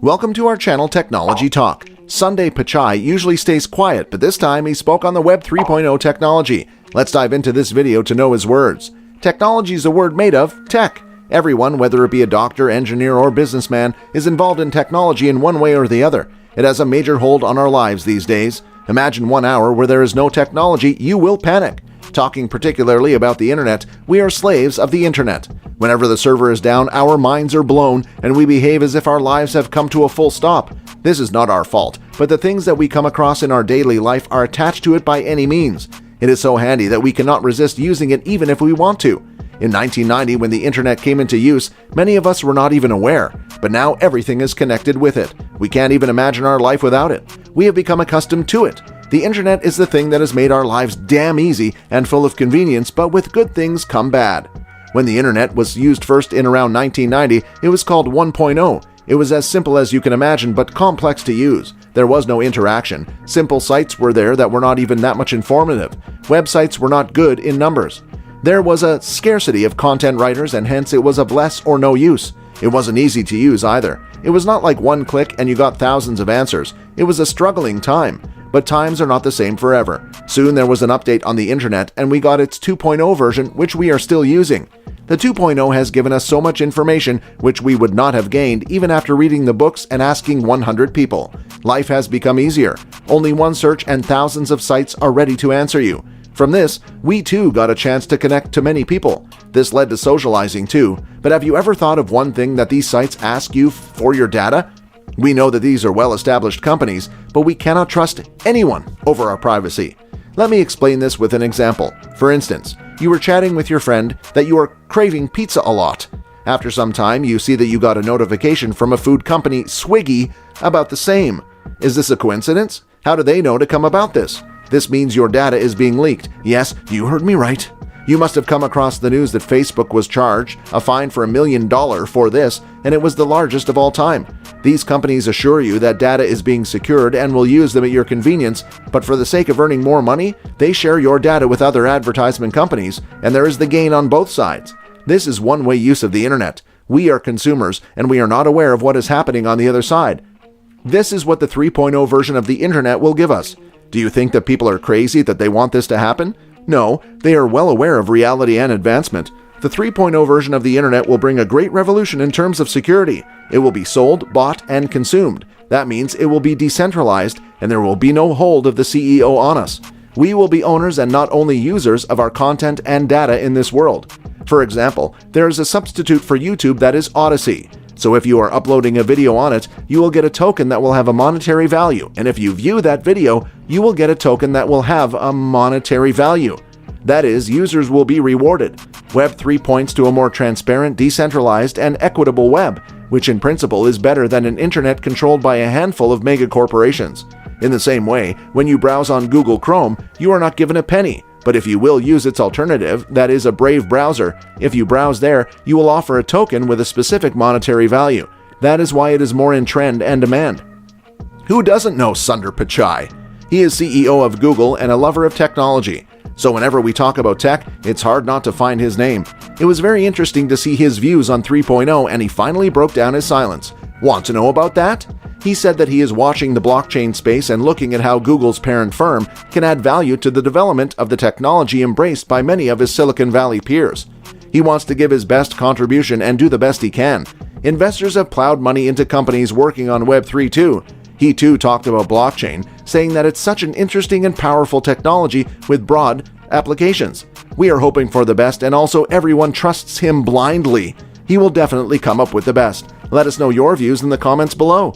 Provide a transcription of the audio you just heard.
Welcome to our channel Technology Talk. Sundar Pichai usually stays quiet, but this time he spoke on the Web 3.0 technology. Let's dive into this video to know his words. Technology is a word made of tech. Everyone, whether it be a doctor, engineer, or businessman, is involved in technology in one way or the other. It has a major hold on our lives these days. Imagine 1 hour where there is no technology, you will panic. Talking particularly about the internet, we are slaves of the internet. Whenever the server is down, our minds are blown, and we behave as if our lives have come to a full stop. This is not our fault, but the things that we come across in our daily life are attached to it by any means. It is so handy that we cannot resist using it even if we want to. In 1990, when the internet came into use, many of us were not even aware, but now everything is connected with it. We can't even imagine our life without it. We have become accustomed to it. The internet is the thing that has made our lives damn easy and full of convenience, but with good things come bad. When the internet was used first in around 1990, it was called 1.0. It was as simple as you can imagine, but complex to use. There was no interaction. Simple sites were there that were not even that much informative. Websites were not good in numbers. There was a scarcity of content writers, and hence it was of less or no use. It wasn't easy to use either. It was not like one click and you got thousands of answers. It was a struggling time. But times are not the same forever. Soon there was an update on the internet and we got its 2.0 version, which we are still using. The 2.0 has given us so much information which we would not have gained even after reading the books and asking 100 people. Life has become easier. Only one search and thousands of sites are ready to answer you. From this, we too got a chance to connect to many people. This led to socializing too. But have you ever thought of one thing that these sites ask you for your data? We know that these are well-established companies, but we cannot trust anyone over our privacy. Let me explain this with an example. For instance, you were chatting with your friend that you are craving pizza a lot. After some time, you see that you got a notification from a food company, Swiggy, about the same. Is this a coincidence? How do they know to come about this? This means your data is being leaked. Yes, you heard me right. You must have come across the news that Facebook was charged a fine for $1 million for this, and it was the largest of all time. These companies assure you that data is being secured and will use them at your convenience, but for the sake of earning more money, they share your data with other advertisement companies, and there is the gain on both sides. This is one-way use of the internet. We are consumers, and we are not aware of what is happening on the other side. This is what the 3.0 version of the internet will give us. Do you think that people are crazy that they want this to happen? No, they are well aware of reality and advancement. The 3.0 version of the internet will bring a great revolution in terms of security. It will be sold, bought, and consumed. That means it will be decentralized, and there will be no hold of the CEO on us. We will be owners and not only users of our content and data in this world. For example, there is a substitute for YouTube that is Odyssey. So if you are uploading a video on it, you will get a token that will have a monetary value, and if you view that video, you will get a token that will have a monetary value. That is, users will be rewarded. Web 3 points to a more transparent, decentralized, and equitable web, which in principle is better than an internet controlled by a handful of mega corporations. In the same way, when you browse on Google Chrome, you are not given a penny. But if you will use its alternative, that is a Brave browser, if you browse there, you will offer a token with a specific monetary value. That is why it is more in trend and demand. Who doesn't know Sundar Pichai? He is CEO of Google and a lover of technology. So whenever we talk about tech, it's hard not to find his name. It was very interesting to see his views on 3.0, and he finally broke down his silence. Want to know about that? He said that he is watching the blockchain space and looking at how Google's parent firm can add value to the development of the technology embraced by many of his Silicon Valley peers. He wants to give his best contribution and do the best he can. Investors have plowed money into companies working on Web 3 too. He too talked about blockchain, saying that it's such an interesting and powerful technology with broad applications. We are hoping for the best, and also everyone trusts him blindly. He will definitely come up with the best. Let us know your views in the comments below.